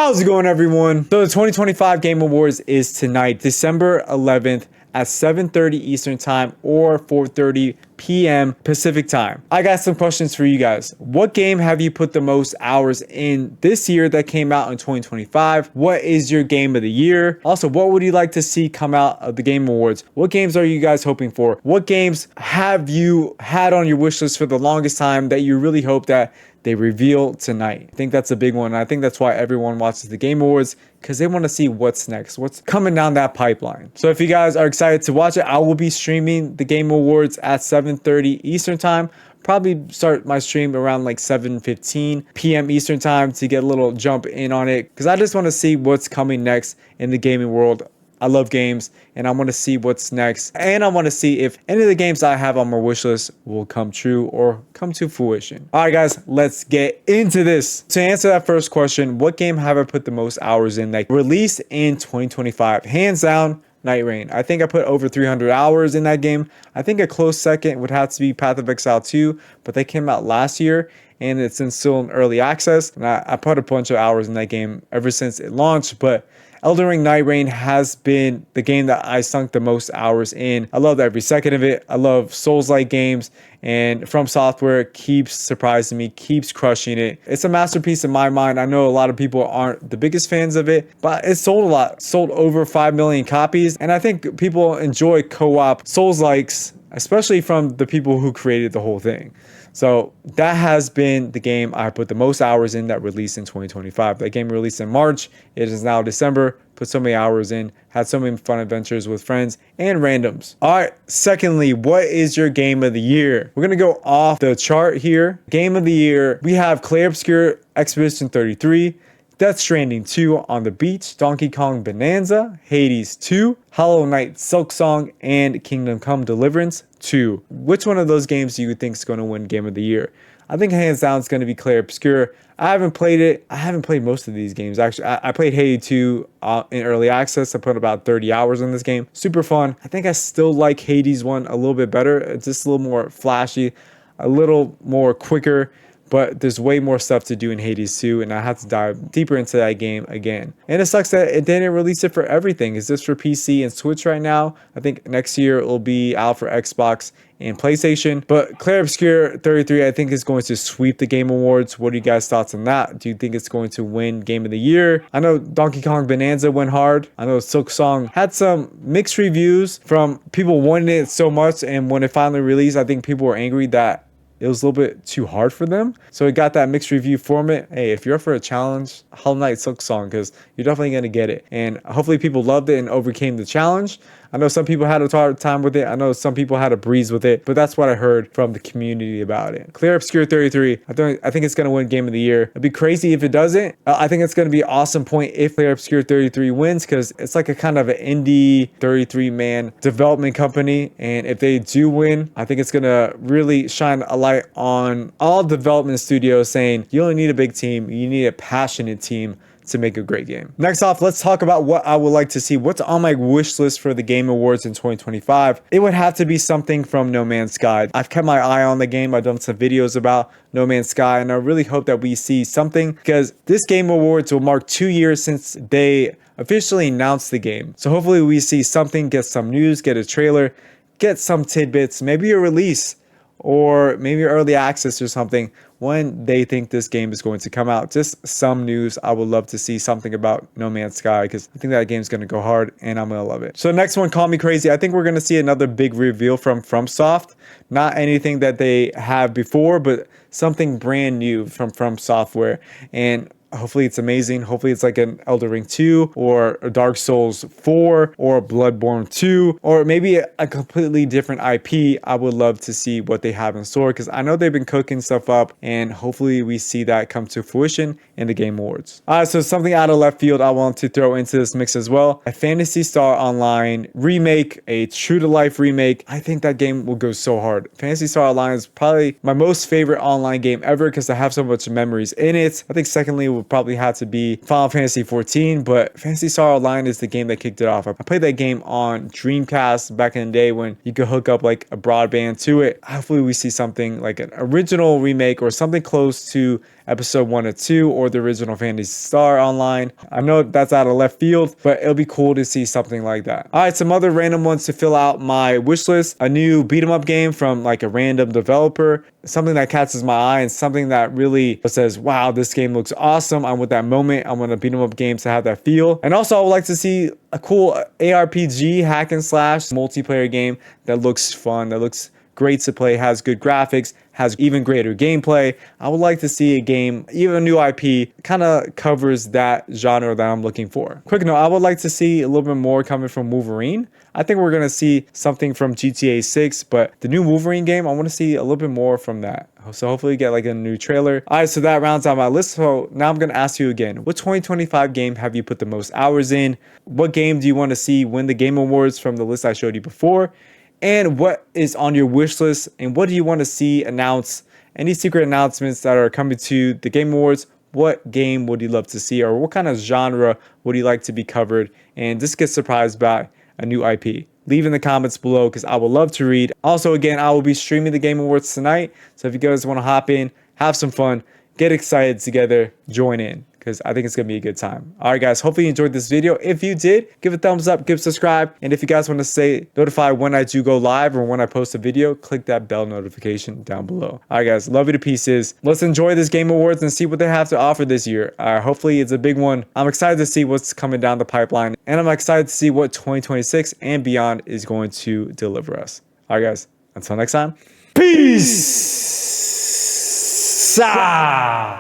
How's it going, everyone? So the 2025 Game Awards is tonight, December 11th at 7:30 Eastern Time or 4:30 p.m. Pacific Time. I got some questions for you guys. What game have you put the most hours in this year that came out in 2025? What is your game of the year? Also, what would you like to see come out of the Game Awards? What games are you guys hoping for? What games have you had on your wish list for the longest time that you really hope that they reveal tonight? I think that's a big one. I think that's why everyone watches the Game Awards, because they want to see what's next, what's coming down that pipeline. So if you guys are excited to watch it, I will be streaming the Game Awards at 7:30 Eastern Time. Probably start my stream around like 7:15 p.m. Eastern Time to get a little jump in on it, because I just want to see what's coming next in the gaming world. I love games and I want to see what's next. And I want to see if any of the games I have on my wish list will come true or come to fruition. All right, guys, let's get into this. To answer that first question, what game have I put the most hours in that released in 2025? Hands down, Night Rain. I think I put over 300 hours in that game. I think a close second would have to be Path of Exile 2, but they came out last year and it's still in early access. And I put a bunch of hours in that game ever since it launched, but Elden Ring Night Rain has been the game that I sunk the most hours in. I love every second of it. I love Souls-like games, and From Software keeps surprising me, keeps crushing it. It's a masterpiece in my mind. I know a lot of people aren't the biggest fans of it, but it sold a lot. Sold over 5 million copies, and I think people enjoy co-op Souls-likes, especially from the people who created the whole thing. So that has been the game I put the most hours in that released in 2025. That game released in March. It is now December. Put so many hours in. Had so many fun adventures with friends and randoms. All right. Secondly, what is your game of the year? We're going to go off the chart here. Game of the year. We have Clair Obscur Expedition 33. Death Stranding 2 on the Beach, Donkey Kong Bonanza, Hades 2, Hollow Knight Silksong, and Kingdom Come Deliverance 2. Which one of those games do you think is going to win Game of the Year? I think hands down it's going to be Clair Obscur. I haven't played it. I haven't played most of these games. Actually, I played Hades 2 in early access. I put about 30 hours in this game. Super fun. I think I still like Hades 1 a little bit better. It's just a little more flashy, a little more quicker. But there's way more stuff to do in Hades 2, and I have to dive deeper into that game again. And it sucks that it didn't release it for everything. It's just for PC and Switch right now. I think next year it will be out for Xbox and PlayStation. But Clair Obscur 33, I think, is going to sweep the Game Awards. What are you guys' thoughts on that? Do you think it's going to win Game of the Year? I know Donkey Kong Bonanza went hard. I know Silksong had some mixed reviews from people wanting it so much, and when it finally released, I think people were angry that it was a little bit too hard for them. So it got that mixed review from it. Hey, if you're up for a challenge, Hollow Knight Silksong, because you're definitely going to get it. And hopefully people loved it and overcame the challenge. I know some people had a hard time with it. I know some people had a breeze with it, but that's what I heard from the community about it. Clair Obscur 33, I think it's going to win Game of the Year. It'd be crazy if it doesn't. I think it's going to be an awesome point if Clair Obscur 33 wins, because it's like a kind of an indie 33-man development company. And if they do win, I think it's going to really shine a light on all development studios saying you only need a big team, you need a passionate team to make a great game. Next off, let's talk about what I would like to see. What's on my wish list for the Game Awards in 2025? It would have to be something from No Man's Sky. I've kept my eye on the game. I've done some videos about No Man's Sky, and I really hope that we see something, because this Game Awards will mark 2 years since they officially announced the game. So hopefully we see something, get some news, get a trailer, get some tidbits, maybe a release, or maybe early access or something when they think this game is going to come out. Just some news. I would love to see something about No Man's Sky, because I think that game's going to go hard and I'm going to love it. So next one, Call Me Crazy. I think we're going to see another big reveal from FromSoft. Not anything that they have before, but something brand new from FromSoftware. And hopefully it's amazing. Hopefully it's like an Elden Ring 2 or a Dark Souls 4 or Bloodborne 2, or maybe a completely different IP. I would love to see what they have in store, because I know they've been cooking stuff up, and hopefully we see that come to fruition in the Game Awards. So something out of left field I want to throw into this mix as well. A Phantasy Star Online remake, a true to life remake. I think that game will go so hard. Phantasy Star Online is probably my most favorite online game ever, because I have so much memories in it. I think secondly would probably have to be Final Fantasy 14, but Phantasy Star Online is the game that kicked it off. I played that game on Dreamcast back in the day when you could hook up like a broadband to it. Hopefully we see something like an original remake or something close to episode 1 or 2 or the original Phantasy Star Online. I know that's out of left field, but it'll be cool to see something like that. All right, some other random ones to fill out my wish list. A new beat 'em up game from like a random developer. Something that catches my eye and something that really says, wow, this game looks awesome. I want that moment. I want a beat 'em up game to have that feel. And also I would like to see a cool ARPG hack and slash multiplayer game that looks fun, that looks great to play, has good graphics, has even greater gameplay. I would like to see a game, even a new IP, kind of covers that genre that I'm looking for. Quick note, I would like to see a little bit more coming from Wolverine. I think we're going to see something from GTA 6, but the new Wolverine game, I want to see a little bit more from that. So hopefully get like a new trailer. All right, so that rounds out my list. So now I'm going to ask you again, what 2025 game have you put the most hours in? What game do you want to see win the Game Awards from the list I showed you before? And what is on your wish list? And what do you want to see announced? Any secret announcements that are coming to the Game Awards? What game would you love to see? Or what kind of genre would you like to be covered? And just get surprised by a new IP. Leave in the comments below because I would love to read. Also, again, I will be streaming the Game Awards tonight. So if you guys want to hop in, have some fun, get excited together, join in, because I think it's going to be a good time. All right, guys, hopefully you enjoyed this video. If you did, give a thumbs up, give subscribe. And if you guys want to stay notified when I do go live or when I post a video, click that bell notification down below. All right, guys, love you to pieces. Let's enjoy this Game Awards and see what they have to offer this year. Hopefully it's a big one. I'm excited to see what's coming down the pipeline. And I'm excited to see what 2026 and beyond is going to deliver us. All right, guys, until next time, peace.